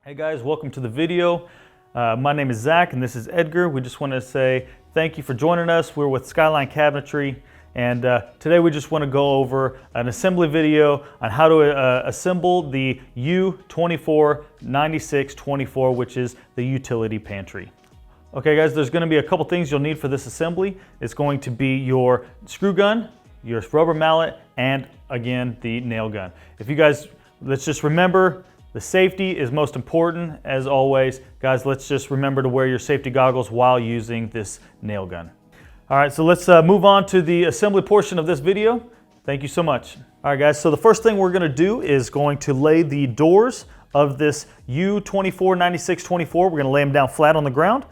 Hey guys, welcome to the video. My name is Zach and this is Edgar. We just want to say thank you for joining us. We're with Skyline Cabinetry, and today we just want to go over an assembly video on how to assemble the U249624, which is the utility pantry. Okay guys, there's going to be a couple things you'll need for this assembly. It's going to be your screw gun, your rubber mallet, and again the nail gun. If you guys, let's just remember, the safety is most important as always. Guys, let's just remember to wear your safety goggles while using this nail gun. All right, so let's move on to the assembly portion of this video. Thank you so much. All right guys, so the first thing we're gonna do is going to lay the doors of this U249624. We're gonna lay them down flat on the ground.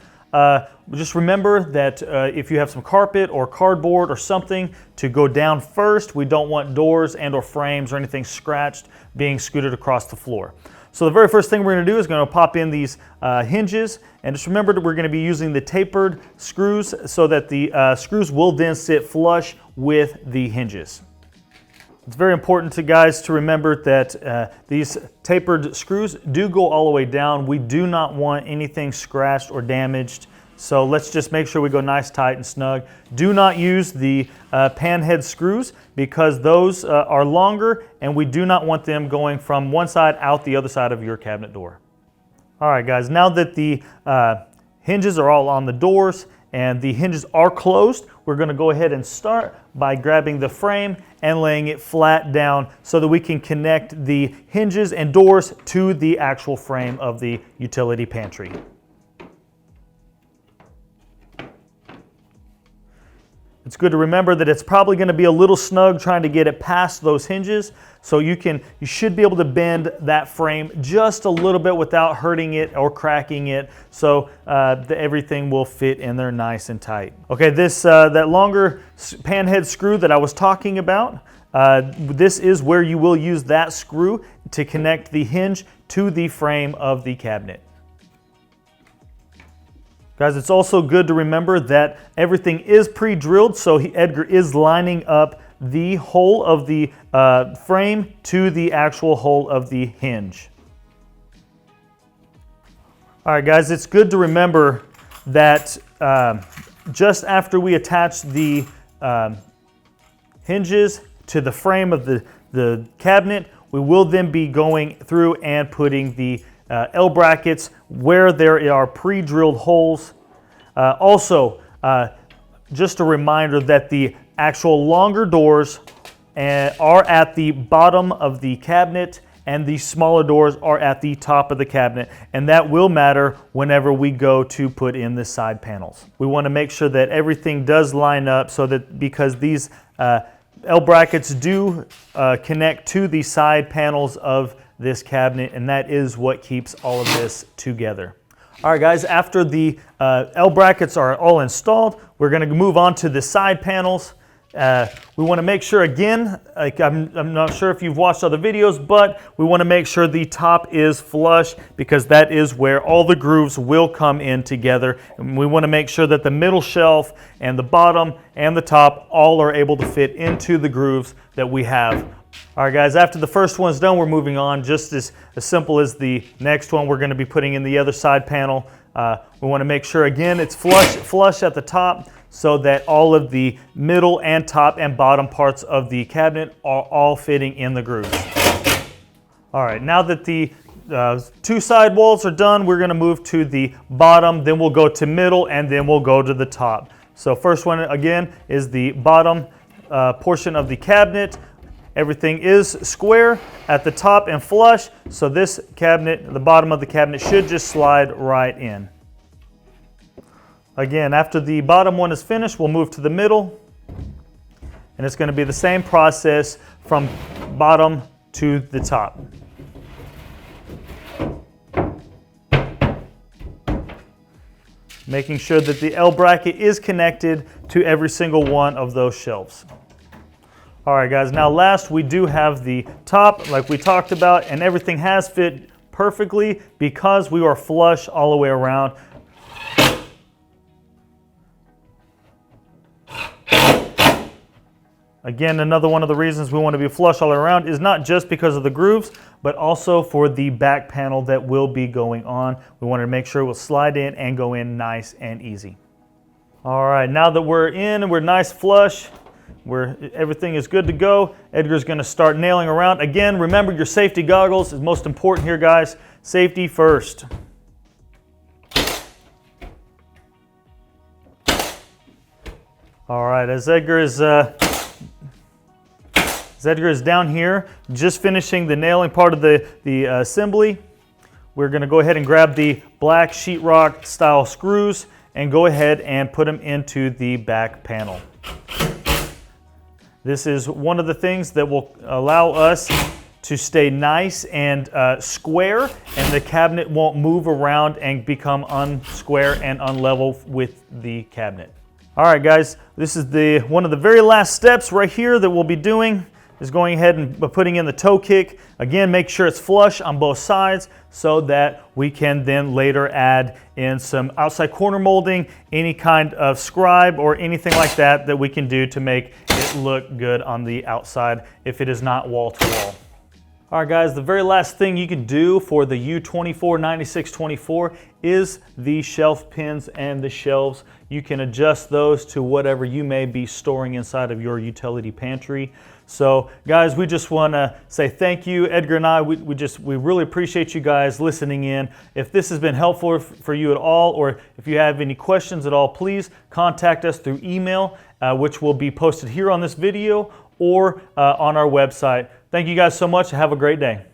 Just remember that if you have some carpet or cardboard or something to go down first. We don't want doors and or frames or anything scratched being scooted across the floor. So the very first thing we're going to do is going to pop in these hinges, and just remember that we're going to be using the tapered screws so that the screws will then sit flush with the hinges. It's very important to guys to remember that these tapered screws do go all the way down. We do not want anything scratched or damaged. So let's just make sure we go nice, tight, and snug. Do not use the pan head screws because those are longer and we do not want them going from one side out the other side of your cabinet door. All right guys, now that the hinges are all on the doors and the hinges are closed, we're going to go ahead and start by grabbing the frame and laying it flat down so that we can connect the hinges and doors to the actual frame of the utility pantry. It's good to remember that it's probably going to be a little snug trying to get it past those hinges, so you should be able to bend that frame just a little bit without hurting it or cracking it, so everything will fit in there nice and tight. Okay, this that longer pan head screw that I was talking about, this is where you will use that screw to connect the hinge to the frame of the cabinet. Guys, it's also good to remember that everything is pre-drilled, so Edgar is lining up the hole of the frame to the actual hole of the hinge. All right, guys, it's good to remember that just after we attach the hinges to the frame of the cabinet, we will then be going through and putting the L brackets where there are pre-drilled holes. Also, just a reminder that the actual longer doors are at the bottom of the cabinet and the smaller doors are at the top of the cabinet, and that will matter whenever we go to put in the side panels. We want to make sure that everything does line up so that because these L brackets do connect to the side panels of this cabinet, and that is what keeps all of this together. All right guys, after the L brackets are all installed, we're going to move on to the side panels. We want to make sure, again, like I'm not sure if you've watched other videos, but we want to make sure the top is flush because that is where all the grooves will come in together. And we want to make sure that the middle shelf and the bottom and the top all are able to fit into the grooves that we have. All right guys, after the first one's done, we're moving on just as simple as the next one. We're going to be putting in the other side panel. We want to make sure, again, it's flush at the top so that all of the middle and top and bottom parts of the cabinet are all fitting in the grooves. All right, now that the two side walls are done, we're going to move to the bottom, then we'll go to middle, and then we'll go to the top. So first one, again, is the bottom portion of the cabinet. Everything is square at the top and flush, so this cabinet, the bottom of the cabinet, should just slide right in. Again, after the bottom one is finished, we'll move to the middle, and it's going to be the same process from bottom to the top. Making sure that the L bracket is connected to every single one of those shelves. All right guys, now last we do have the top like we talked about, and everything has fit perfectly because we are flush all the way around. Again, another one of the reasons we want to be flush all around is not just because of the grooves, but also for the back panel that will be going on. We want to make sure it will slide in and go in nice and easy. All right, now that we're in and we're nice flush, everything is good to go, Edgar's going to start nailing around. Again, remember your safety goggles is most important here, guys. Safety first. All right, as Edgar is down here, just finishing the nailing part of the assembly, we're going to go ahead and grab the black sheetrock style screws and go ahead and put them into the back panel. This is one of the things that will allow us to stay nice and square, and the cabinet won't move around and become unsquare and unlevel with the cabinet. All right, guys, this is one of the very last steps right here that we'll be doing is going ahead and putting in the toe kick. Again, make sure it's flush on both sides so that we can then later add in some outside corner molding, any kind of scribe or anything like that that we can do to make it look good on the outside if it is not wall to wall. All right, guys, the very last thing you can do for the U249624 is the shelf pins and the shelves. You can adjust those to whatever you may be storing inside of your utility pantry. So, guys, we just want to say thank you. Edgar and I, we really appreciate you guys listening in. If this has been helpful for you at all, or if you have any questions at all, please contact us through email, which will be posted here on this video or on our website. Thank you guys so much. Have a great day.